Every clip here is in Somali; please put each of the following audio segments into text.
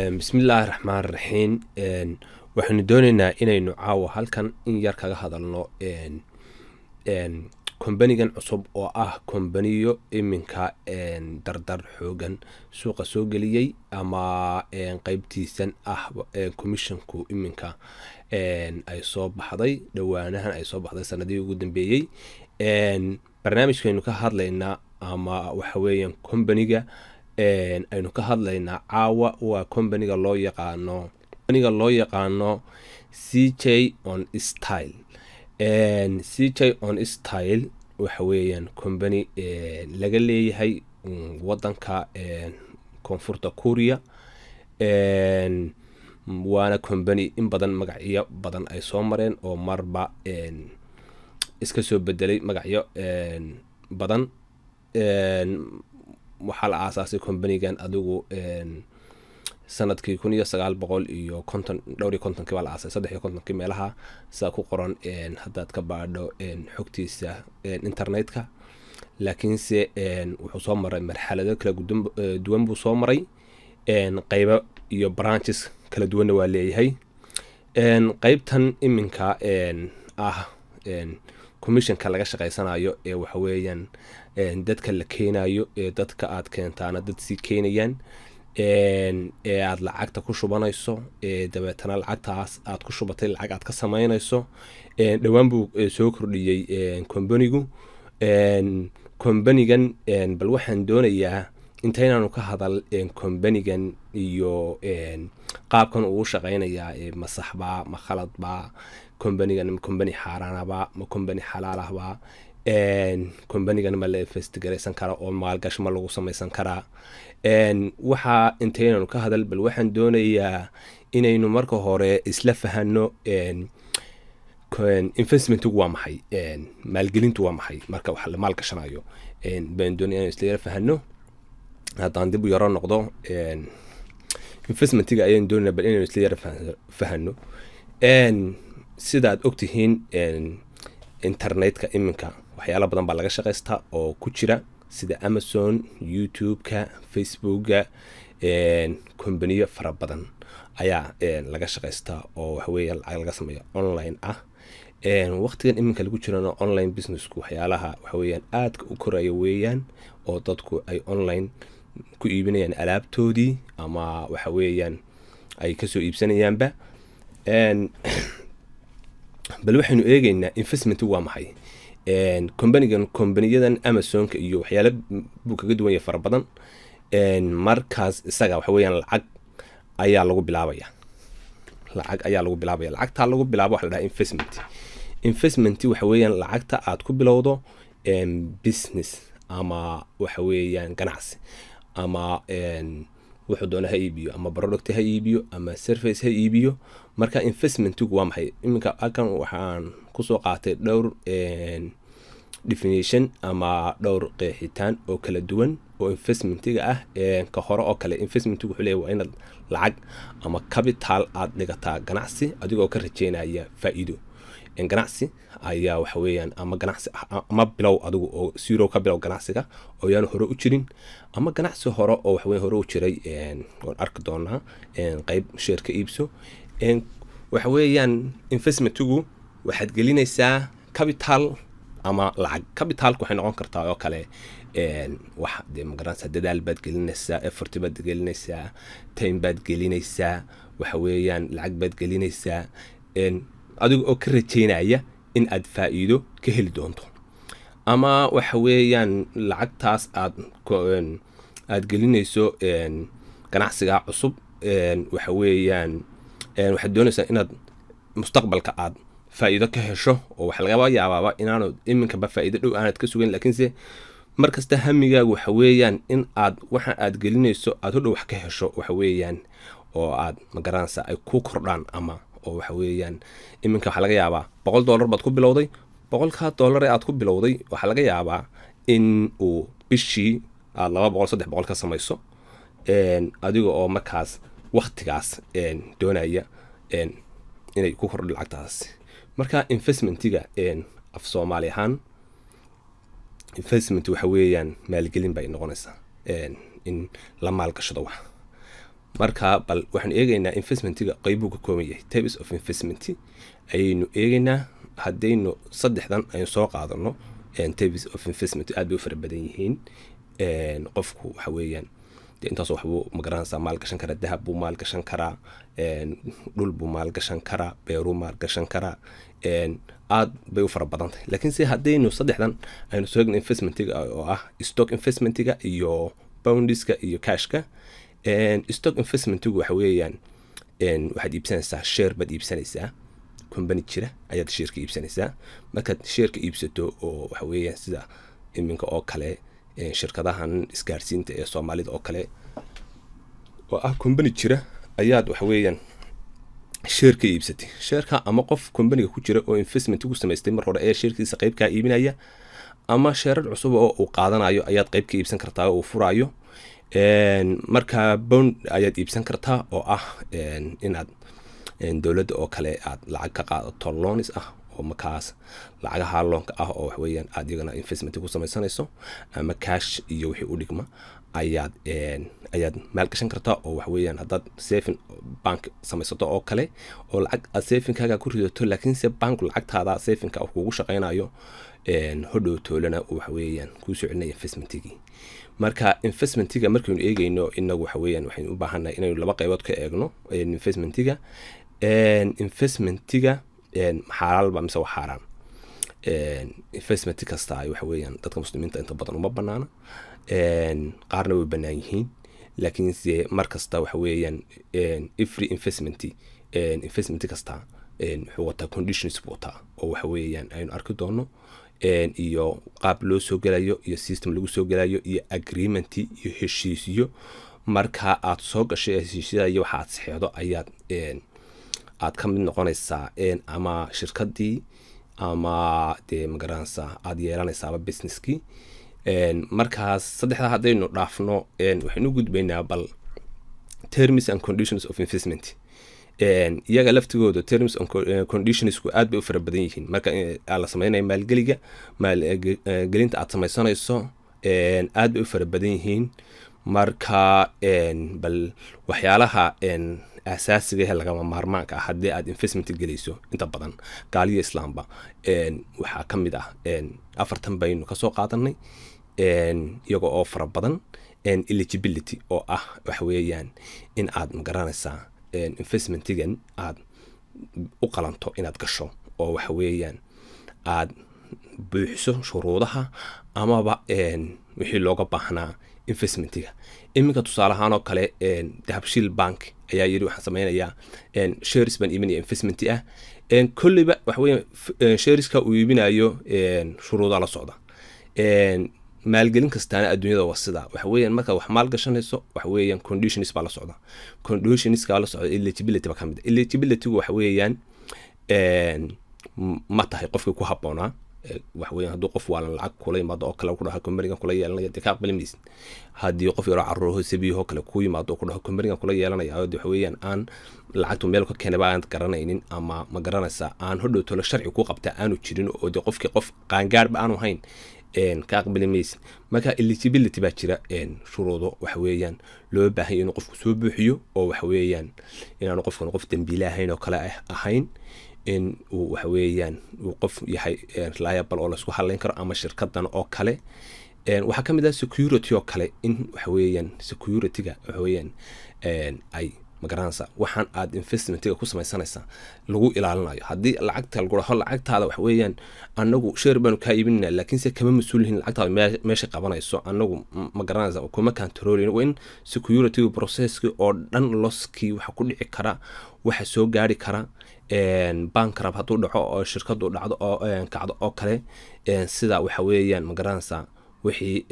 bismillaahi raxmaan raxiim. waxaynu doonaynaa inaynu caawa halkan in yar kaga hadalno kombanigan cusub oo ah kombaniyo iminka dardar xoogan suuqa soo geliyey ama qeybtiisan ah commissionku iminka ay soo baxday dhowaanahan ay soo baxday sanadihii ugu dambeeyey. barnaamijkaynu ka hadlaynaa ama waxa weeyaan kombaniga aynu ka hadlaynaa caawa waa kombaniga loo yaqaano CJ on Style. CJ on Style waxa weeyaan kombani laga leeyahay wadanka koonfurta Korea. waana kombani in badan magacyo badan ay soo mareen oo marba iska soo bedelay magacyo badan. waxaa la aasaasay kombanigan adigu sanadkii 1950 baa la aasay 53 meelaha saa ku qoran haddaad ka baadho xogtiisa internetka. laakiinse wuxuu soo maray marxalado kala duwan buu soo maray, qaybo iyo branches kala duwanna waa leeyahay. qaybtan iminka ah commissionka laga shaqaysanayo ee waxa weeyaan dadka la keenayo ee dadka aad keentaana dad sii keenayaan ee aad lacagta ku shubanayso dabeetana lacagtaas aad ku shubatay lacag aad ka samaynayso. dhowaan buu soo kordhiyey kombanigan. bal waxaan doonayaa intaynaanu ka hadal kombanigan iyo qaabkan uu shaqaynayaa masaxbaa ma khaladbaa, kombanigan ma kombani xaaraanaba ma kombani xalaalahba, kombanigan ma la investigaysan kara oo maalgashi ma lagu samaysan karaa. waxaa intaynaanu ka hadal bal waxaan doonayaa inaynu marka hore isla fahano investmentigu waa maxay, maalgelintu waa maxay marka wax la maalgashanayo. baan doonaya inaynu isla yara fahano. haddaan dib u yaro noqdo investmentiga ayaan doonaya bal inaynu isla yara fahano. sidaad ogtihiin internetka iminka waxyaalo badan baa laga shaqaystaa oo ku jira sida Amazon, YouTube-ka, Facebook-ga. kombaniyo fara badan ayaa laga shaqaystaa oo waxa weeyaan lacag laga sameeyo online ah. waqtigan iminka lagu jirana online businessku waxyaalaha waxa weeyaan aadka u koraya weeyaan oo dadku ay online ku iibinayaan alaabtoodii ama waxa weeyaan ay kasoo iibsanayaanba. bal waxaynu eegaynaa investment waa maxay. kombaniyadan Amazonka iyo waxyaalo buu kaga duwan yahay fara badan. markaas isaga waxa weeyaan lacag ayaa lagu bilaabaya. lacagta lagu bilaabo waxa la dhahaa investment waxa weeyaan lacagta aad ku bilowdo business ama waxa weeyaan ganacsi ama wuxuu doona ha iibiyo ama product ha iibiyo ama service ha iibiyo. marka investmentigu waa maxay? iminka halkan waxaan kusoo qaatay dhowr definition ama dhowr qeexitaan oo kala duwan oo investmentiga ah. ka hore oo kale investmentigu wuxuu leeyahay waa inaad lacag ama capital aad dhigataa ganacsi adigoo ka rajeynaya faa'iido. ganacsi ayaa waxa weeyaan ama ganacsi ama bilow adigu oo zero ka bilow ganacsiga oo yaan hore u jirin ama ganacsi hore oo waxa weeyaan hore u jiray oo arki doonaa qayb share ka iibso. waxa weeyaan investmentigu waxaad gelinaysaa capital ama lacag. capitalku waxay noqon kartaa oo kale wax de magaranaysaa dadaal baad gelinaysaa, effort baad gelinaysaa, time baad gelinaysaa, waxa weeyaan lacag baad gelinaysaa adiga oo ka rajeynaya in aad faa'iido ka heli doonto. ama waxa weeyaan lacagtaas aad gelinayso ganacsiga cusub waxa weeyaan waxaad doonaysaa inaad mustaqbalka aad faa'iido ka hesho oo waxa laga yaabaa inaanu iminkaba faa'iido dhow aanad ka sugan. laakiinse markasta hamigaagu waxa weeyaan in aad waxa aad gelinayso aad u dhow wax ka hesho waxa weeyaan oo aad magaranaysaa ay ku kordhaan. ama oo waxa weeyaan iminka waxa laga yaabaa $100 baad ku bilowday. $100 ee aad ku bilowday waxa laga yaabaa in uu bishii aad $200-300 ka samayso adiga oo markaas waqtigaas doonaya inay ku kordho lacagtaas. marka investmentiga af Soomaali ahaan investment waxa weeyaan maalgelin bay noqonaysaa in la maalgashado wax. marka bal waxaan eegaynaa investmentiga qaybuu ka kooban yahay. Types of investment ayaynu eegaynaa. haddaynu saddexdan aynu soo qaadano types of investment aad bay u fara badan yihiin. qofku waxa weeyaan intaas waxbuu magaranaysaa maalgashan karaa, dahab buu maalgashan karaa, dhul buu maalgashan karaa, beeruu maalgashan karaa, aad bay u fara badan tahay. laakiin se haddaynu saddexdan aynu soo eegno investmentiga oo ah stock investmentiga iyo boundiska iyo cashka. stock investmentigu waxa weeyaan waxaad iibsanaysaa share baad iibsanaysaa, company jira ayaad sheerka iibsanaysaa. markaad sheerka iibsato oo waxa weeyaan sida iminka oo kale shirkadahan isgaarsiinta ee Soomaalida oo kale oo ah company jira ayaad waxa weeyaan sheerka iibsatay. sheerka ama qof companyga ku jira oo investment ku samaystay mar hore ee sheerkiisa qayb ka iibinaya, ama sheerar cusub oo uu qaadanayo ayaad qayb ka iibsan kartaa oo uu furayo. marka bond ayaad iibsan kartaa oo ah inaad dowladda oo kale aad lacag ka qaadato loans ah oo markaas lacagaha loonka ah oo wax weeyaan aad iyagana investment ku samaysanayso, ama cash iyo wixii u dhigma ayaad maalgashan kartaa. oo wax weeyaan haddaad saving bank samaysato oo kale oo lacag aad savingkaaga ku ridato, laakiinse bank lacagtaada savingka kugu shaqaynayo hodhow toolana wax weeyaan kuu soo celinaya investmentigii. marka investmentiga markaynu eegayno inagu waxa weeyaan waxaynu u baahannahay inaynu laba qaybood ka eegno investmentiga. investmentiga xalaal ba mise waa xaaraan? investment kasta waxa weeyaan dadka muslimiinta inta badan uma banaana, qaarna way bannaan yihiin. laakiin se mar kasta waxa weeyaan every investment kasta wuxuu wataa conditions buu wataa oo waxa weeyaan aynu arki doono, iyo qaab loo soo gelayo iyo system lagu soo gelayo iyo agreement iyo heshiisyo. marka aad soo gashay heshiisyada iyo waxa aad saxeexdo ayaad aad ka mid noqonaysaa ama shirkadii ama dee magaranaysaa aad yeelanaysaaba businesskii. markaas saddexda haddaynu dhaafno waxaynu gudbaynaa bal terms and conditions of investment. iyaga laftigooda terms and conditionsku aad bay u fara badan yihiin. marka la samaynayo maalgelinta aad samaysanayso aad bay u fara badan yihiin. marka bal waxyaalaha asaasiga ah lagama maarmaanka ah haddii aad investment gelayso inta badan gaaliya islaamba waxaa ka mid ah afartan baynu kasoo qaadanay iyaga oo fara badan. eligibility oo ah waxa weeyaan in aad magaranaysaa investmentigan aad u qalanto inaad gasho oo waxa weeyaan aad buuxiso shuruudaha amaba wixii looga baahnaa investmentiga. iminka tusaale ahaan oo kale dahabshiil bank ayaa yidhi waxaan samaynayaa shares baan iibinaya investment ah. kolleyba waxa weeyaan shareska uu iibinayo shuruuda la socda. maalgelin kastaana adduunyada waa sida waxa weeyaan markaad wax maal gashanayso waxa weeyaan conditions baa la socda. conditionska la socda eligibility ba ka mid ah. eligibility waxa weeyaan ma tahay qofkii ku habboonaa. wax weeyaan hadduu qof waalan lacag kula yimaado oo kale ku dhaha company-ga kula yeelanaya dee ka aqbali maysid. haddii qof yaroo carruur hoose biyo kale ku yimaado ku dhaha company-ga kula yeelanaya waxa weeyaan aan lacagtu meel ka keenay baan garanaynin ama ma garanaysaa aan hodhow tolo sharci ku qabta aanu jirin oo dee qofkii qof qaangaar ba aanu hayn ka aqbali maysid. marka eligibility baa jira shuruudo waxa weeyaan loo baahan yahay inuu qofku soo buuxiyo oo waxa weeyaan inaanu qofkan qof dambiile ahayn oo kale ahayn, in uu waxa weeyaan uu qof yahay reliable oo la isku halayn karo ama shirkadan oo kale. waxaa ka mid ah security oo kale in waxa weeyaan security-ga waxa weeyaan ay magaranaysa waxaan aad investmentiga ku samaysanaysaa lagu ilaalinayo. haddii lacagta lagu dhaho lacagtaada waxa weeyaan anagu share baanu kaa iibinayna laakiinse kama mas-uulihin lacagtaada meesha qabanayso anagu ma garanaysa kuma controlin. waa in security processki oo dhan loskii waxa ku dhici kara waxa soo gaari kara bankrab hadduu dhaco oo shirkadu dhacdo oo kacdo oo kale sida waxa weeyaan ma garanaysa wixii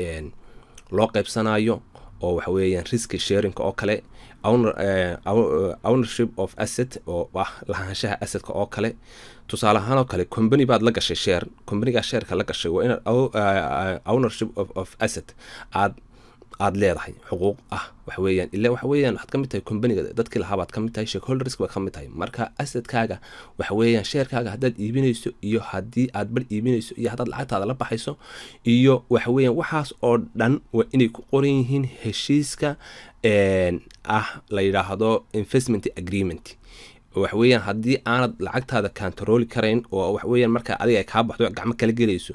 loo qaybsanayo oo waxa weeyaan risk sharing oo kale, ownership of asset oo ah lahaanshaha assetka oo kale. tusaale ahaan oo kale company baad la gashay share, companyga shareka la gashay waa inaad ownership of asset aad leedahay xuquuq waxa weeyaan ilaa waxa weeyaan waxaad ka mid tahay companiga dadkii lahaa baad ka mid tahay shareholders baad ka mid tahay marka assetkaaga waxa weeyaan sharekaaga haddaad iibinayso iyo haddii aad bar iibinayso iyo haddaad lacagtaada la baxayso iyo waxa weeyaan waxaas oo dhan waa inay ku qoran yihiin heshiiska la yidhaahdo investment agreement waxa weeyaan haddii aanad lacagtaada kantarooli karayn oo waxa weeyaan marka adiga ay kaa baxdo gacmo kala gelayso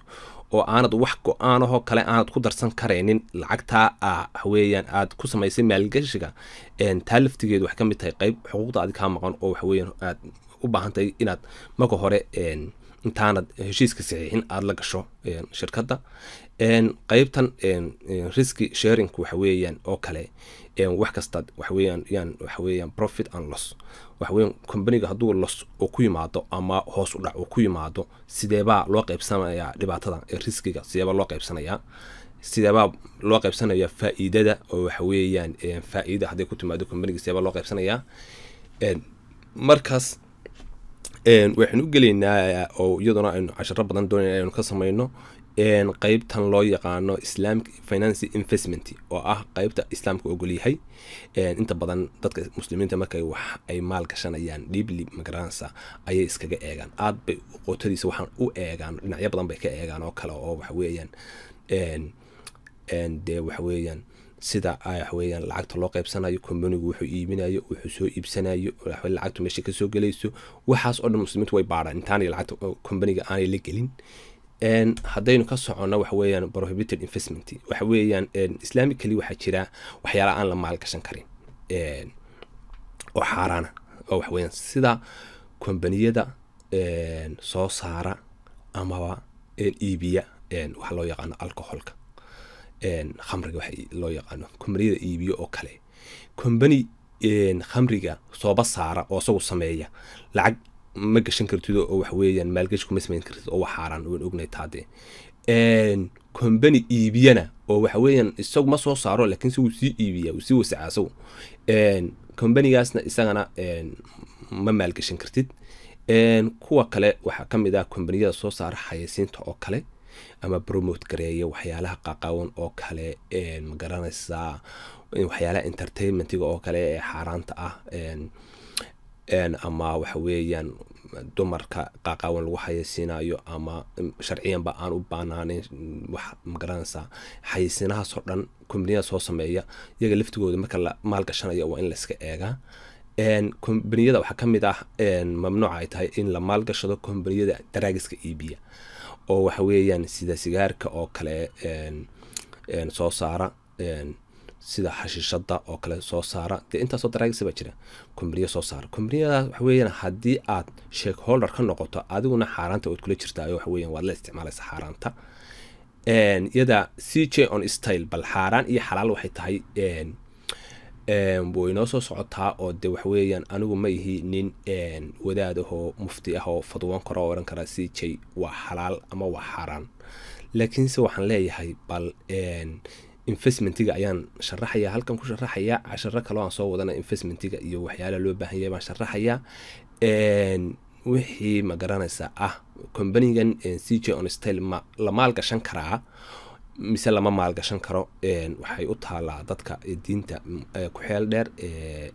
oo aanad wax go-aanahoo kale aanad ku darsan karaynin lacagtaa waxweeyaan aad ku samaysay maalgashiga taa laftigeedu waxay ka mid tahay qayb xuquuqda adi kaa maqan oo waxaweeyaan aad u baahan tahay inaad marka hore intaanad heshiiska saxiixin aada la gasho shirkadda qaybtan risky sharing waxa weeyaan oo kale wax kastaad waxaweeyaan profit and loss waxaweeyaan companiga hadduu loss oo ku yimaado ama hoos u dhac oo ku yimaado sideebaa loo qaybsanayaa dhibaatada riskiga sideebaa loo qaybsanayaa sideebaa loo qaybsanayaa faa'iidada oo waxaweeyaan faa'iida hadday ku timaado companiga sideebaa loo qaybsanayaa markaas waxaynu u gelaynaa oo iyaduna aynu casharo badan doonayna aynu ka samayno qaybtan loo yaqaano islamic finance investment oo qaybta islaamka ogol yahay inta badan dadka muslimiinta markay wax ay maal gashanayaan deeply magaranaysa ayay iskaga eegaan aad bay qootadiisa waxaan u eegaan dhinacyo badan bay ka eegaan oo kale oo waxa weeyaan dee waxa weeyaan sida waxweeyaan lacagta loo qaybsanayo companigu wuxuu iibinayo wuxuu soo iibsanayo lacagtu meesha kasoo gelayso waxaas oo dhan muslimiintu way baadhaan intaanay lacagta companiga aanay la gelin haddaynu ka socono waxa weeyaan prohibited investment waxa weeyaan islamically waxaa jira waxyaala aan la maalgashan karin oo xaaraana oo waxa weeyaan sida kombaniyada soo saara amaba iibiya waxa loo yaqaano alcoholka khamriga waxa loo yaqaano kombaniyada iibiyo oo kale kombani khamriga sooba saara oo isagu sameeya lacag ma gashan kartid oo wax weeyaan maalgashi kuma samayn kartid oo wax xaaraan oo ognay taade kombani iibiyana oo waxa weeyaan isagu ma soo saaro laakiin si uu sii iibiya uu sii wasacaaso kombanigaasna isagana ma maalgashan kartid kuwa kale waxaa ka mid ah kombaniyada soo saara xayeysiinta oo kale ama promote gareeya waxyaalaha qaqawan oo kale ma garanaysaa waxyaalaha entertainmentiga oo kale ee xaaraanta ama waxa weeyaan dumarka qaqawan lagu xayeysiinayo ama sharciyanba aan u baanaanayn wax ma garanaysaa xayeysiinahaas oo dhan kombaniyada soo sameeya iyaga laftigooda marka la maalgashanayo waa in la iska eegaa kombaniyada waxaa ka mid mamnuuca ay tahay in la maalgashado kombaniyada daraagiska iibiya oo waxa weeyaan sida sigaarka oo kale soo saara sida xashiishada oo kale soo saara dee intaasoo daraagisa baa jira kombaniya soo saara kombaniyadaas waxa weeyaan haddii aad shareholder ka noqoto adiguna xaaraanta ood kula jirtaa waxa weeyaan waad la isticmaalaysa xaaraanta iyada CJ on style bal xaaraan iyo xalaal waxay tahay way noo soo socotaa oo de waxa weeyaan anigu ma ihi nin wadaad ahoo mufti ah oo fadwan karo oran kara CJ waa xalaal ama waa xaaraan laakiinse waxaan leeyahay bal investmentiga ayaan sharaxaya halkan ku sharaxaya casharo kale aan soo wadana investmentiga iyo waxyaala loo baahan yahay baan sharaxaya wixii ma garanaysa companigan CJ on style ma la maalgashan karaa mise lama maalgashan karo waxay u taalaa dadka diinta ku xeel dheer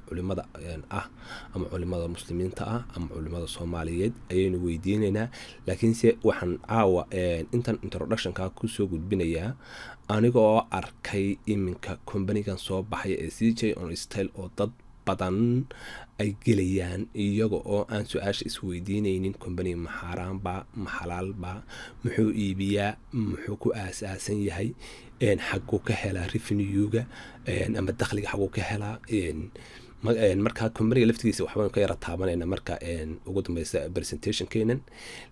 culimada ama culimada muslimiinta ama culimada Soomaaliyeed ayaynu weydiinaynaa laakiinse waxaan caawa intan introductionka ku soo gudbinayaa anigoo arkay iminka companigan soo baxay ee CJ on style oo dad badan ay gelayaan iyaga oo aan su-aasha isweydiinaynin company ma xaaraanba ma xalaalba muxuu iibiyaa muxuu ku aasaasan yahay xaguu ka helaa revenue-ga ama dakhliga xaguu ka helaa marka companiga laftigiisa waxbaan ka yara taabanayna marka ugu dambeysa presentationkeenan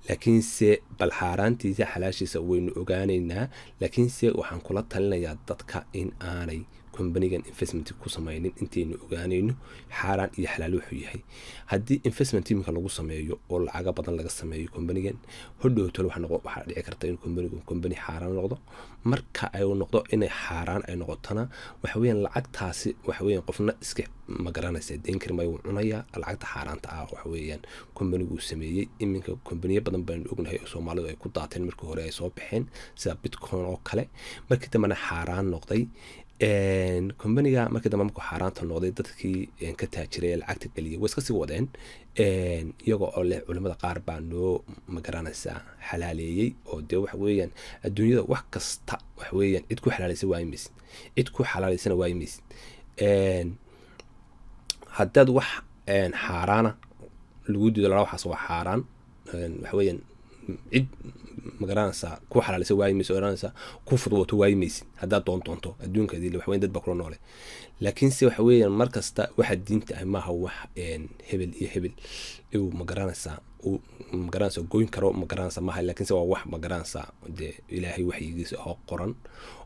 laakiinse bal xaaraantiisa xalaashiisa waynu ogaanaynaa laakiinse waxaan kula talinayaa dadka in aanay companigan investment ku samaynin intaynu ogaanayno xaaraan iyo xalaal wuxuu yahay haddii investment iminka lagu sameeyo oo lacaga badan laga sameeyo companigan hodhowtol waxaa dhici karta in companigu company xaaraan noqdo marka ay noqdo inay xaaraan ay noqotona waxa weeyaan lacagtaasi waxa weeyaan qofna iska ma garanaysa deyn karma uu cunaya lacagta xaaraanta waxa weeyaan companigu sameeyay iminka companiya badan baan ognahay oo Soomaalidu ay ku daateen markii hore ay soo baxeen sida Bitcoin oo kale markii dambana xaaraan noqday combaniga markii dambe markuu xaaraanta noqday dadkii ka taajiray ee lacagta geliyay way iska sii wadeen iyagoo oo leh culimada qaar baa noo magaranaysaa xalaaleeyey oo dee waxa weeyaan adduunyada wax kasta waxa weeyaan cid ku xalaalaysa waayimaysid cid ku xalaalaysana waayimaysid haddaad wax xaaraana lagu diido lala waxaas waa xaaraan waxa weeyaan cid magaranaysaa ku xalaalaysa waayimaysa oranaysaa ku fudwato waayimaysid haddaad doonto adduunkaadii waxa weyan dad baa kula noole laakiinse waxa weeyaan mar kasta waxa diinta ah maaha wax hebel iyo hebel uu magaranaysaa goyn karo magaranaysaa maaha laakiinse waa wax magaranaysaa dee ilaahay waxyigiisa oo qoran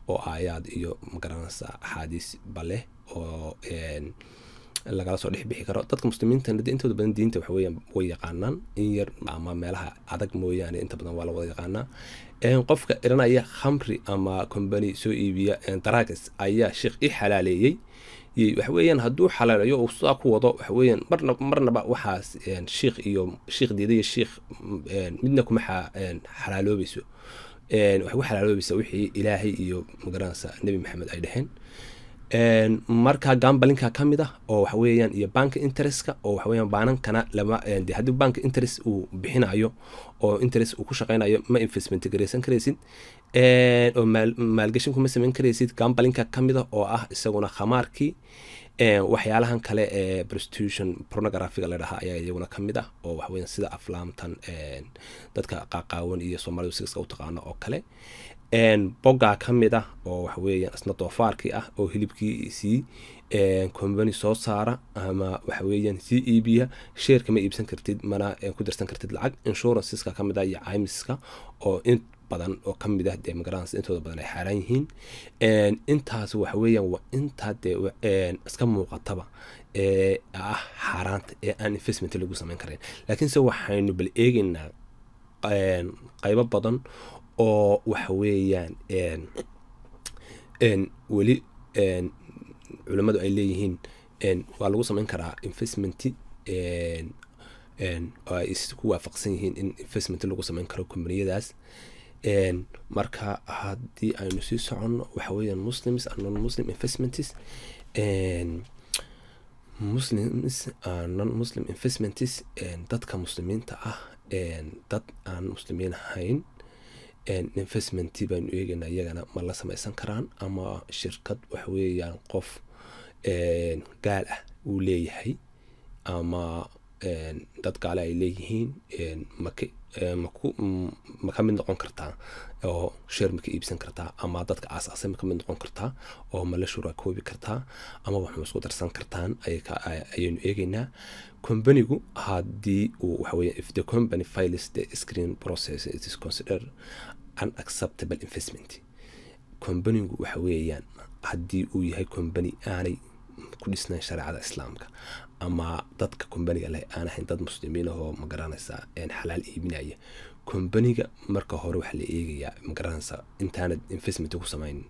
oo aayaad iyo magaranaysaa axaadiis baleh oo lagala soo dhex bixi karo dadka muslimiinta intooda badan diinta waxa weeyaan way yaqaanaan in yar ama meelaha adag mooyaane inta badan waa la wada yaqaanaa qofka iranaya khamri ama company soo iibiya daraagas ayaa sheekh i xalaaleeyey waxa weeyaan hadduu xalaalayo uu saa ku wado waxa weeyaan marnaba waxaas sheekh diiday sheekh midna kuma xalaaloobayso waxay ku xalaaloobaysaa wixii ilaahay iyo magaranaysa nebi maxamed ay dhaheen marka gambalinka ka mid ah oo waxa weeyaan iyo bank interestka oo waxa weeyaan baanankana lama haddii bank interest uu bixinayo oo interest uu ku shaqeynayo ma investment gareysan karaysid oo maalgashin kuma samayn karaysid gambalinka ka mid ah oo ah isaguna khamaarkii waxyaalahan kale ee prostitution pornographiga la dhahaa ayaa iyaguna ka mid ah oo waxa weeyaan sida aflaamtan dadka qaaqaawan iyo Soomaalidu sigiska u taqaano oo kale boga ka mid ah oo waxa weeyaan isna doofaarkii ah oo hilibkiisii company soo saara ama waxa weeyaan si iibiya share kama iibsan kartid mana ku darsan kartid lacag insuranceska ka mid ah iyo caymiska oo in badan oo ka mid ah dee magaranaysa intooda badan ay xaaraan yihiin intaas waxa weeyaan waa intaa dee iska muuqataba ah xaaraanta ee aan investment lagu samayn karayn laakiinse waxaynu bal eegaynaa qaybo badan oo waxa weeyaan weli culimadu ay leeyihiin waa lagu samayn karaa investment oo ay isku waafaqsan yihiin in investment lagu samayn karo kombaniyadaas marka haddii aynu sii soconno waxa weeyaan muslims and non-muslim investments non-muslim investments dadka muslimiinta ah dad aan muslimiin ahayn investment baynu eegaynaa iyagana ma la samaysan karaan ama shirkad waxa weeyaan qof gaal ah uu leeyahay ama dad gaale ay leeyihiin ma ka mid noqon kartaa oo share ma ka iibsan kartaa ama dadka aasaasay ma ka mid noqon kartaa oo ma la shurakoobi kartaa ama wax ma isku darsan kartaan ayaynu eegaynaa companigu haddii uu waxa weeyaan if the company files the screen process it is considered unacceptable investment companigu waxa weeyaan haddii uu yahay company aanay ku dhisnayn shareecada islaamka ama dadka companiga leh aan ahayn dad muslimiin oo magaranaysaa xalaal iibinaya companiga marka hore waxa la eegayaa magaranaysaa intaanad investment ku samaynin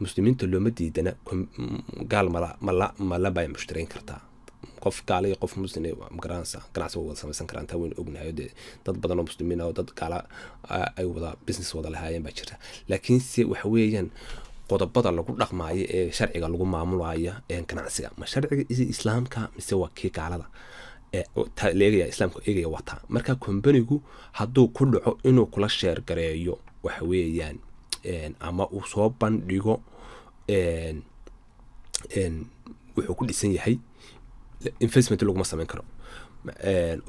muslimiinta looma diidana gaal ma la bay mushtarayn kartaa qof gaala iyo qof muslim magaranaysaa ganacsi wada samaysan karaan taa waynu ognahay dee dad badan oo muslimiin oo dad gaala ay wada business wada lahaayeen baa jirta laakiinse waxa weeyaan qodobada lagu dhaqmaayo ee sharciga lagu maamulayo ganacsiga ma sharciga islaamka mise waa kii gaalada leegaya islaamka eegaya wata marka companigu hadduu ku dhaco inuu kula sheer gareeyo waxa weeyaan ama uu soo bandhigo wuxuu ku dhisan yahay investment laguma samayn karo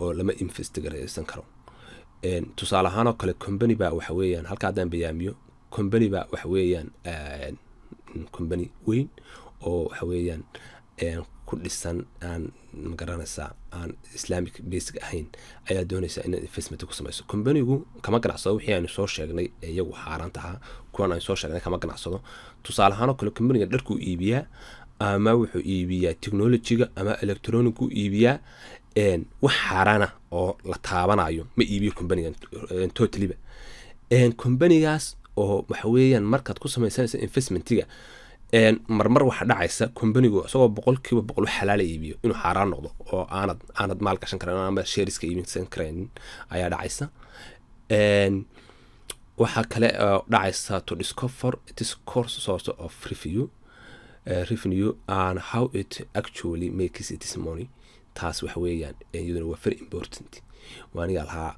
oo lama investigation karo tusaale ahaan oo kale company baa waxa weeyaan halka haddaan bayaamiyo company baa waxa weeyaan company weyn oo waxa weeyaan ku dhisan aan magaranaysaa aan islamic basic ahayn ayaa doonaysaa inaad investment ku samayso companigu kama ganacsado wixii aynu soo sheegnay iyagu xaaraan tahaa kuwan aynu soo sheegnay kama ganacsado tusaale ahaan oo kale companiga dharkuu iibiyaa ama wuxuu iibiyaa technologyga ama electronigu iibiyaa wax xaaraana oo la taabanayo ma iibiyo companigan totally companigaas oo waxa weeyaan markaad ku samaysanaysa investmentiga marmar waxa dhacaysa companigu isagoo 100% xalaal iibiyo inuu xaaraan noqdo oo aanad maal gashan karin ama shareska iibsan karin ayaa dhacaysa waxa kale dhacaysa to discover this course source of review revenue and how it actually makes its money. taas waxa weeyaan iyaduna waa very important. waaniga lahaa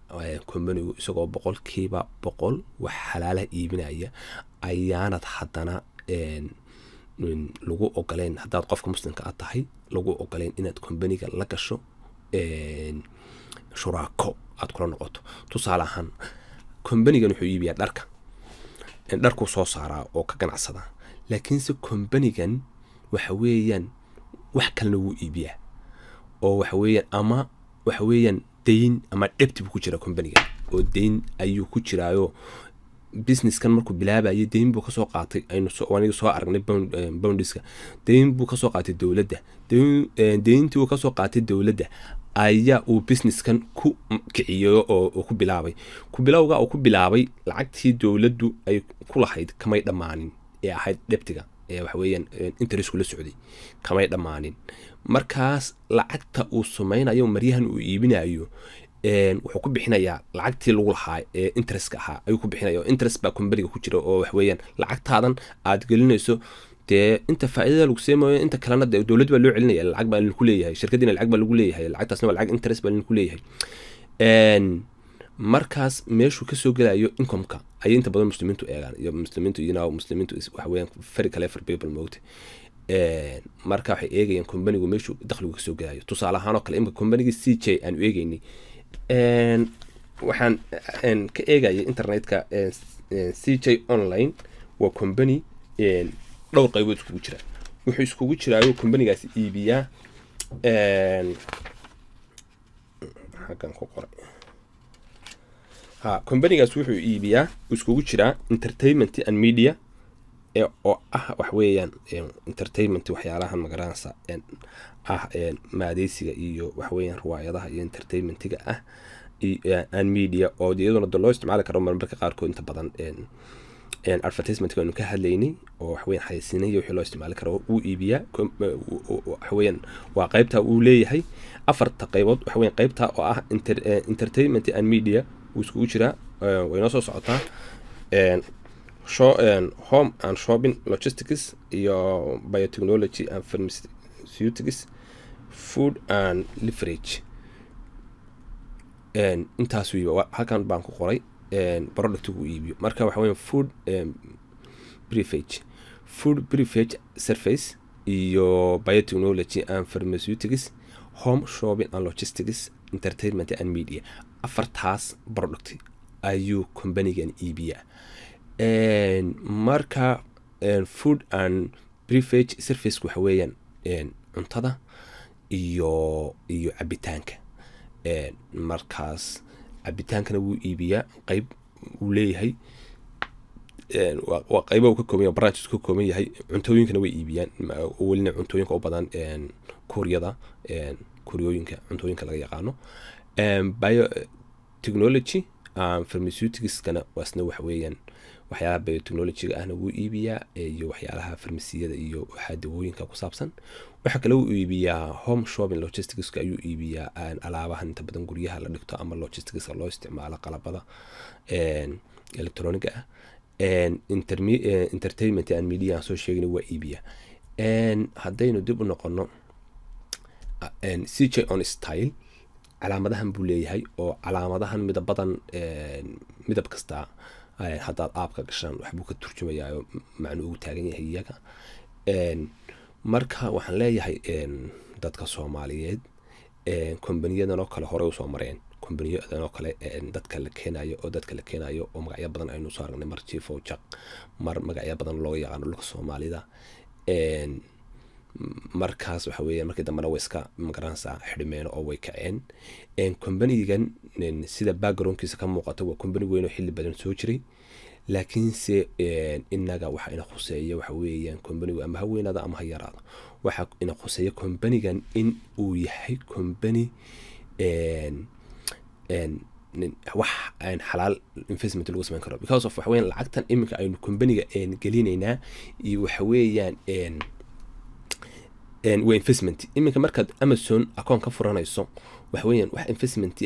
company-gu isagoo 100% wax xalaalaha iibinaya ayaanad haddana lagu ogoleen haddaad qofka muslimka aad tahay lagu ogoleen inaad company-ga la gasho shuraako aad kula noqoto. tusaale ahaan company-gan wuxuu iibiyaa dharku soo saaraa oo ka ganacsada, laakiinse company-gan waxa weeyaan wax kalena wuu iibiyaa oo waxa weeyaan dayn ama debt buu ku jira company-ga, oo dayn ayuu ku jiraayo business-kan markuu bilaabayo dayn buu kasoo qaatay aniga soo aragnay boundiska dayn buu kasoo qaatay dowladda. dayntii uu kasoo qaatay dowladda ayaa uu business-kan ku kiciyo oo ku bilowga uu ku bilaabay lacagtii dowladdu ay ku lahayd kamay dhammaanin ee ahayd debtiga waxa weeyaan interest-ku la socday kamay dhammaanin. markaas lacagta uu samaynayo maryahan uu iibinayo wuxuu ku bixinayaa lacagtii lagu lahaa ee interest-ka ahaa ayuu ku bixinaya oo interest baa company-ga ku jira oo waxa weeyaan lacagtaadan aad gelinayso dee inta faa'iidada lagu seemayo inta kalena dee dowladda baa loo celinaya, lacag baa lagu leeyahay, shirkadiina lacag baa lagu leeyahay, lacagtaasna waa lacag interest baa lagu leeyahay. markaas meeshuu kasoo gelayo income-ka ayay inta badan muslimiintu eegaan, iyo muslimiintu waxa weeyaan very clever people moogta. marka waxay eegayaan company-gu meeshuu dakhligu kasoo gelayo. tusaale ahaan oo kale imika company-ga CJ aan u eegaynay waxaan ka eegaya internet-ka CJ online waa company dhowr qaybood iskugu jira. wuxuu iskugu jiraayo company-gaasi iibiyaa xaggan ku qoray company-gaas wuxuu iibiyaa iskugu jiraa entertainment and media oo wax weeyaan entertainment waxyaalahan magaranaysa maadeysiga iyo wax weeyaan riwaayadaha iyo entertainment-ga and media oo iyaduna loo isticmaali karo marmarka qaarkood inta badan advertisement-ka aynu ka hadlaynay oo wax weeyaan xayeysiinayo wixii loo isticmaali karo uu iibiyaa. wax weeyaan waa qaybta uu leeyahay 4 qaybood. wax weeyaan qaybta oo ah entertainment and media uu iskugu jiraa way noo soo socotaa home and shopping, logistics iyo biotechnology and pharmaceutics, food and leverage. intaas weeye halkan baan ku qoray product-gu iibiyo. marka waxa weeyaan food beverage service iyo biotechnology and pharmaceutics, home shopping and logistics, entertainment and media. 4taas product ayuu company-gan iibiyaa. marka food and beverage service waxa weeyaan cuntada iyo cabitaanka. markaas cabitaankana wuu iibiyaa qayb uu leeyahay waa qaybo uu ka kooban yahay branches ka kooban yahay. cuntooyinkana way iibiyaan welina cuntooyinka u badan kuuriyooyinka cuntooyinka laga yaqaano. biotechnology and pharmaceutics-kana waasna waxa weeyaan waxyaalaha biotechnology-ga ahna wuu iibiyaa iyo waxyaalaha farmasiyada iyo waxaa dawooyinka ku saabsan. waxa kale uu iibiyaa home shopping logistics-ka ayuu iibiyaa alaabahan inta badan guryaha la dhigto ama logistics-ka loo isticmaalo qalabada electronic ah. entertainment and media aan soo sheegay waa iibiyaa. haddaynu dib u noqono CJ on style calaamadahan buu leeyahay oo calaamadahan midab kasta haddaad aabka gashaan waxbuu ka turjumayaa oo macnuu ugu taagan yahay iyaga. marka waxaan leeyahay dadka Soomaaliyeed company-yadan oo kale hore u soo mareen, company-yadan oo kale dadka la keenayo oo magacyo badan aynu soo aragnay, mar Chief Jack, mar magacyo badan loo yaqaano dhulka Soomaalida. markaas waxa weeyaan markii dambena way iska magaranaysaa xidhmeen oo way kaceen. company-gan sida background-kiisa ka muuqato waa company weyn oo xilli badan soo jiray, laakiinse inaga waxa ina khuseeya waxa weeyaan company-gu ama ha weynaado ama ha yaraado. waxa ina khuseeya company-gan in uu yahay company wax aan xalaal investment lagu samayn karo because of waxa weeyaan lacagtan iminka aynu company-ga gelinaynaa iyo waxa weeyaan waa investment. iminka markaad Amazon account ka furanayso waxa weeyaan wax investment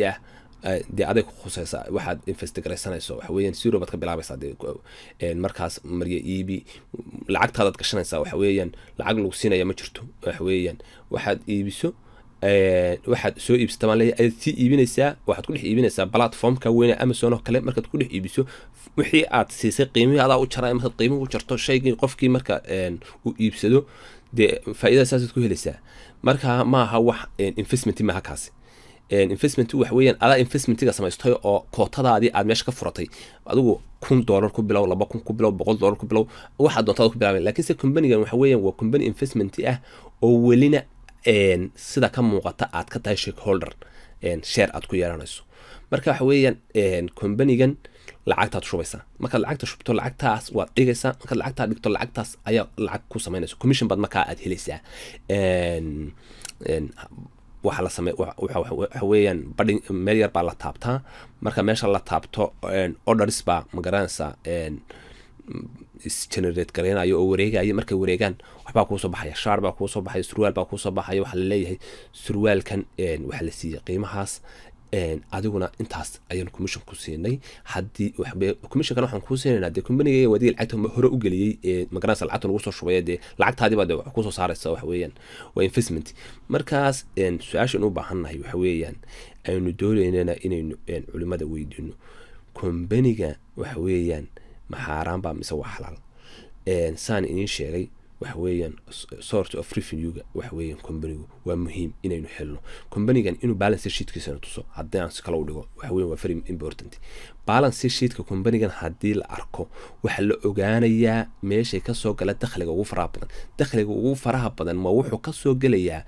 dee aday ku khusaysa waxaad investigaraysanaysoo waxa weeyaan zero baad ka bilaabaysaa dee markaas marya iibi lacagtaadaad gashanaysaa waxa weeyaan lacag lagu siinaya ma jirto waxa weeyaan waxaad iibiso waxaad soo iibsata baan leeyahay ayaad sii iibinaysaa waxaad ku dhex iibinaysaa platformka weyne Amazon oo kale markaad ku dhex iibiso wixii aad siisay qiimihii adaa u jaraa markaad qiimihi u jarto shaygii qofkii marka uu iibsado dee faa'iidada saasaad ku helaysaa marka maaha wax investment maaha kaasi investment wax weeyaan adaa investmentiga samaystay oo kootadaadii aad meesha ka furatay adigu $1,000 ku bilow $2,000 ku bilow $100 ku bilow waxaad doontaa ku bilaabay laakiin se company-gan waxa weeyaan waa company investment ah oo welina sida ka muuqata aad ka tahay shareholder share aad ku yeelanayso marka waxa weeyaan company-gan lacagtaad shubaysaa markaad lacagta shubto lacagtaas waad dhigaysaa markaad lacagtaa dhigto lacagtaas ayaa lacag ku samaynayso commission baad markaa aad helaysaa waxa la sameey waxa weeyaan badin meel yar baa la taabtaa marka meesha la taabto orders baa magaranaysaa is generate gareynayo oo wareegayo markay wareegaan waxbaa kuu soo baxaya shaar baa kuu soo baxaya surwaal baa kuu soo baxaya waxa la leeyahay surwaalkan waxa la siiyay qiimahaas adiguna intaas ayaan commission ku siinay haddii commissionkan waxaan kuu siinaynaa dee company-ga wadiga lacagta hore u geliyey magaranaysa lacagta lagu soo shubaya dee lacagtaadii baa dee wax kusoo saaraysa waxa weeyaan waa investment markaas su-aashan u baahannahay waxa weeyaan aynu doonaynana inaynu culimada weydiino company-ga waxa weeyaan ma xaaraan baa mise waa xalaal saan idiin sheegay waxa weeyaan source of revenue-ga waxa weeyaan company-gu waa muhiim inaynu helno company-gan inuu balance sheet-kiisana tuso haddii aan si kale u dhigo waxa weeyaan waa very important balance sheet-ka company-gan haddii la arko waxa la ogaanayaa meeshay ka soo gala dakhliga ugu faraha badan ma wuxuu ka soo gelayaa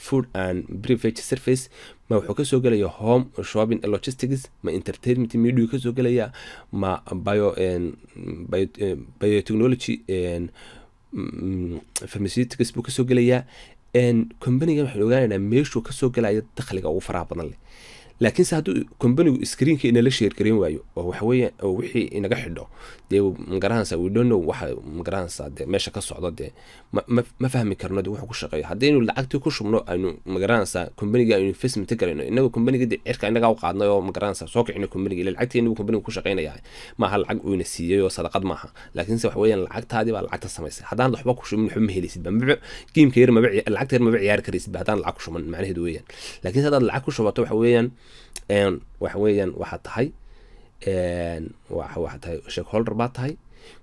food and beverage service ma wuxuu ka soo gelayaa home shopping and logistics ma entertainment media ka soo gelayaa ma biotechnology pharmaceuticals buu ka soo gelayaa company-gan waxaan ogaanaynaa meeshuu ka soo gelaya dakhliga ugu faraha badan leh laakiinse hadduu company-gu screenka inala share gareyn waayo oo waxa weeyaan oo wixii inaga xidho dee magaranaysaa we don't know waxa magaranaysaa dee meesha ka socdo dee ma fahmi karno dee wuxuu ku shaqeeyo haddaynu lacagtii ku shubno aynu magaranaysaa company-ga aynu investment garayno inagu company-ga dee cirka inaga u qaadnay oo magaranaysaa soo kicino company-ga ila lacagtii inagu company-ga ku shaqeynaya maaha lacag uu ina siiyey oo sadaqad maaha laakiinse waxa weeyaan lacagtaadii baa lacagta samaysay haddaan waxba ku shubin waxba ma helaysid ba geemka yar lacagta yar maba ciyaari karaysid ba haddaan lacag ku shuban macnaheedu weeyaan laakiinse haddaad lacag ku shubato waxa weeyaan waxa weeyaan waxaa tahay shareholder baa tahay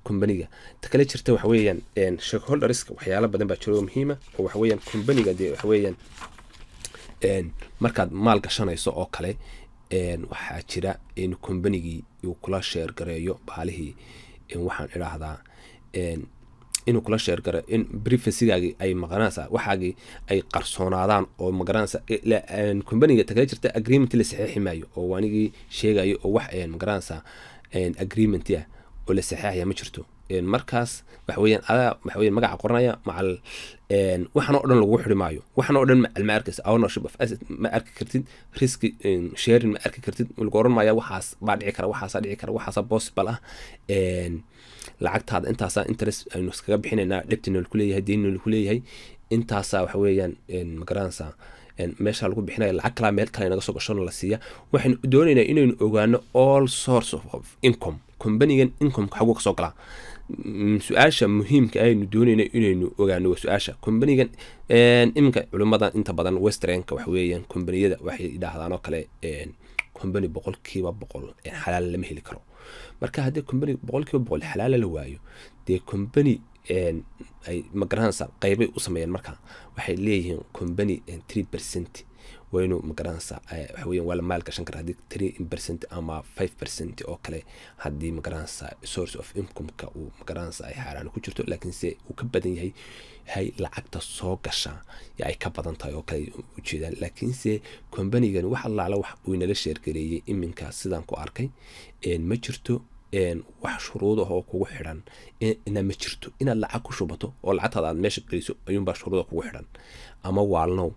company-ga ta kale jirta waxa weeyaan shareholderska waxyaalo badan baa jiro oo muhiima oo waxa weeyaan company-ga dee waxa weeyaan markaad maal gashanayso oo kale waxaa jira in company-gii uu kula share gareeyo baalihii waxaan idhaahdaa inuu kula share garo in privacy-gaagii ay maqanaysaa waxaagii ay qarsoonaadaan oo magaranaysa company-ga ta kale jirta agreement la saxiixi maayo oo waanigii sheegayo oo wax magaranaysaa agreement ah oo la saxiixaya ma jirto markaas waxa weeyaan adaa waxa weeyaan magaca qoranaya macal waxaan oo dhan lagu xiri maayo waxaan oo dhan ma arkaysa ownership of asset ma arki kartid risk sharing ma arki kartid lagu oran maayo waxaas baa dhici kara waxaasa possible ah lacagtaada intaasaa interest aynu iskaga bixinaynaa dhibtina ku leeyahay deynina ku leeyahay intaasaa waxa weeyaan magaranaysaa meesha lagu bixinaya lacag kalaa meel kale naga soo gashona la siiya waxaynu doonaynaa inaynu ogaano all source of income company-gan income-ka xaguu ka soo galaa su-aasha muhiimka aynu doonayna inaynu ogaano waa su-aasha company-gan iminka culimada inta badan westernka waxa weeyaan companiyada waxay idhaahdaan oo kale company 100% xalaal lama heli karo marka haddii company 100% xalaal la waayo dee company ay magaranaysaa qaybay u sameeyaan marka waxay leeyihiin company 3% waynu magaranaysaa waxa weeyaan waa la maal gashan karaa haddii 3% ama 5% oo kale haddii magaranaysaa source of income-ka uu magaranaysaa ay xaaraan ku jirto laakiinse uu ka badan yahay lacagta soo gasha ya ay ka badan tahay oo kale ujeedaan laakiinse company-gan wax allaala wax uu inala sheergareeyey iminka sidaan ku arkay ma jirto wax shuruud ah oo kugu xidhan ina ma jirto inaad lacag ku shubato oo lacagtaada aad meesha geliso ayuunbaa shuruuda kugu xidhan ama waalnow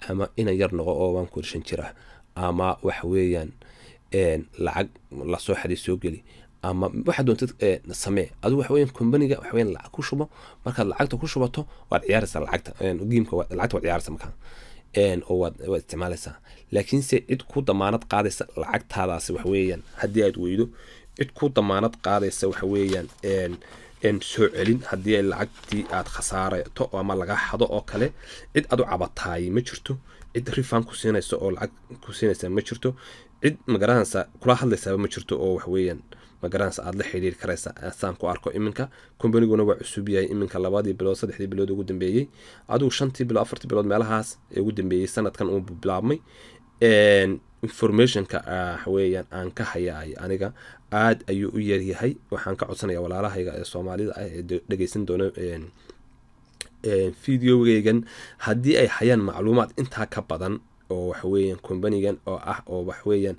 ama ina yar noqo oo waan korshan jira ama waxa weeyaan lacag lasoo xaday soo geli ama waxa doontad samee adigu waxa weeyaan company-ga waxa weeyaan lacag ku shubo markaad lacagta ku shubato waad ciyaaraysaa lacagta geemka lacagta waad ciyaaraysaa markaa oo waad isticmaalaysaa. laakiinse cid ku damaanad qaadaysa lacagtaadaasi waxa weeyaan haddii aad weydo cid ku damaanad qaadaysa waxa weeyaan soo celin haddii ay lacagtii aad khasaarato ama laga xado oo kale, cid aad u cabataay ma jirto, cid refund ku siinaysa oo lacag ku siinaysa ma jirto, cid magaranaysa kula hadlaysaa ma jirto oo wax weeyaan magaranaysa aad la xiriir karaysa. saan ku arko iminka kombaniguna waa cusub yahay iminka 2 bilood 3 bilood ugu dambeeyay, adigu 5 bilood 4 bilood meelahaas ee ugu dambeeyay sanadkan uu bilaabmay. informationka waxa weeyaan aan ka hayay aniga aad ayuu u yar yahay. waxaan ka codsanayaa walaalahayga ee Soomaalida ah ee dhageysan doona videogaygan haddii ay hayaan macluumaad intaa ka badan oo wax weeyaan company-gan oo wax weeyaan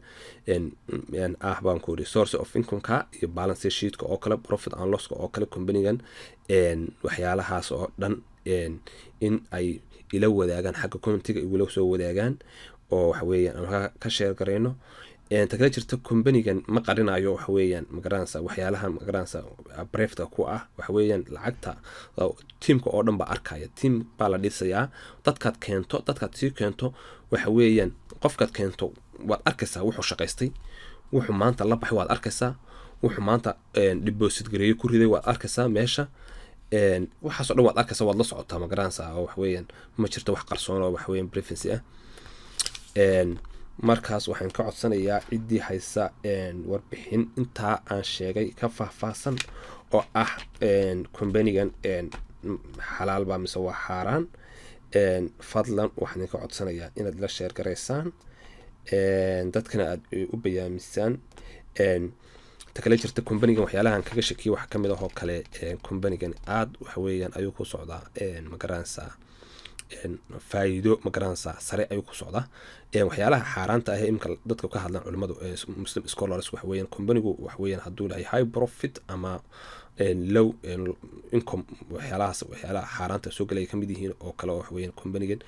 baan ku resource of income-ka iyo balance sheet-ka oo kale, profit and loss-ka oo kale company-gan waxyaalahaas oo dhan in ay ila wadaagaan xagga community-ga igula soo wadaagaan oo wax weeyaan aan ka share gareyno. takala jirta company-gan ma qarinayo wax weeyaan magaranaysa waxyaalaha magaranaysa briefta ku ah wax weeyaan lacagta teamka oo dhan ba arkaya. team baa la dhisayaa, dadkaad sii keento waxa weeyaan qofkaad keento waad arkaysaa wuxuu shaqaystay, wuxuu maanta la baxay waad arkaysaa, wuxuu maanta deposit gareeyay ku riday waad arkaysaa meesha. waxaas oo dhan waad arkaysaa, waad la socotaa magaranaysa oo wax weeyaan ma jirto wax qarsoon oo wax weeyaan privacy ah. markaas waxaan ka codsanayaa ciddii haysa warbixin intaa aan sheegay ka faahfaahsan oo ah company-gan xalaal baa mise waa xaaraan, fadlan waxaan ka codsanayaa inaad la share garaysaan, dadkana aad u bayaamisaan. takala jirta company-gan waxyaalahan kaga shakiyo wax kamid ah oo kale company-gan aad wax weeyaan ayuu ku socdaa magaranaysa faa'iido magaranaysa sare ayuu ku socdaa. waxyaalaha xaaraanta ah imka dadka ka hadlaan culimadu muslim scholars wax weeyaan company-gu wax weeyaan hadduu leeyahay high profit ama low income waxyaalaha xaaraanta soo galay kamid yihiin oo kale wax weeyaan company-gan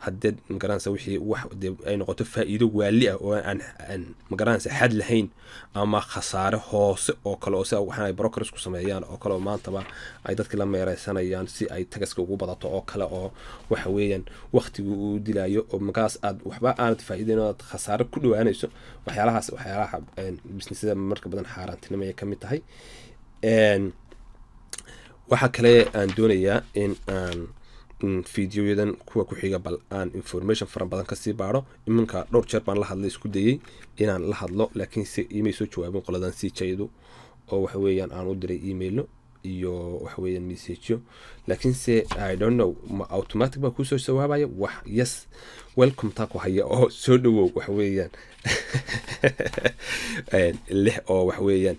haddii magaranaysa wixii wax ay noqoto faa'iido waali ah oo aan magaranaysa xad lahayn ama khasaare hoose oo kale oo sida waxaan ay brokers ku sameeyaan oo kale oo maantaba ay dadka la meeraysanayaan si ay tagaska ugu badato oo kale oo waxa weeyaan waqtigu uu dilaayo oo magaas aad waxba aanad faa'iideyno aad khasaare ku dhawaanayso. waxyaalaha businessada marka badan xaaraantinimo ay kamid tahay. waxa kale aan doonayaa in aan videoyadan kuwa ku xiga bal aan information fara badan kasii baaro. iminka dhowr jeer baan la hadlay isku dayay inaan la hadlo laakiin si email soo jawaabin qoladan sii jaydo oo waxa weeyaan aan u diray emailo iyo waxa weeyaan message laakiin se I don't know ma automatic ba ku soo jawaabaya wax yes welcome ta ku haya oo soo dhawow waxa weeyaan leh oo waxa weeyaan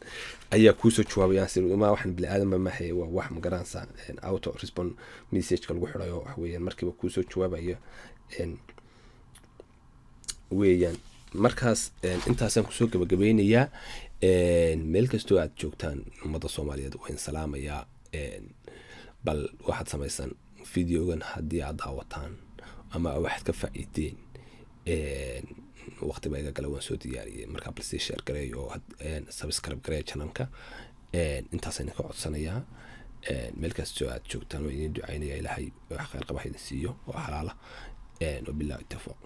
ayaa ku soo jawaabaya si ma waxan bil aadan ma hay wax ma garanaysan auto respond message ka lagu xirayo wax weeyaan markiiba ku soo jawaabaya weeyaan. markaas intaasaan ku soo gabagabeynayaa. meel kastoo aad joogtaan ummadda Soomaaliyeed waan salaamayaa. bal waxaad samaysan videogan haddii aad daawataan ama waxaad ka faa'iideen waqti baa iga gala waan soo diyaariyay markaa bal sii share gareeyo subscribe gareeyo channelka. intaasaan ka codsanayaa. meel kastoo aad joogtaan waan idin ducaynayaa ilaahay wax khayr qaba idin siiyo oo xalaala. wabillahi tawfiiq.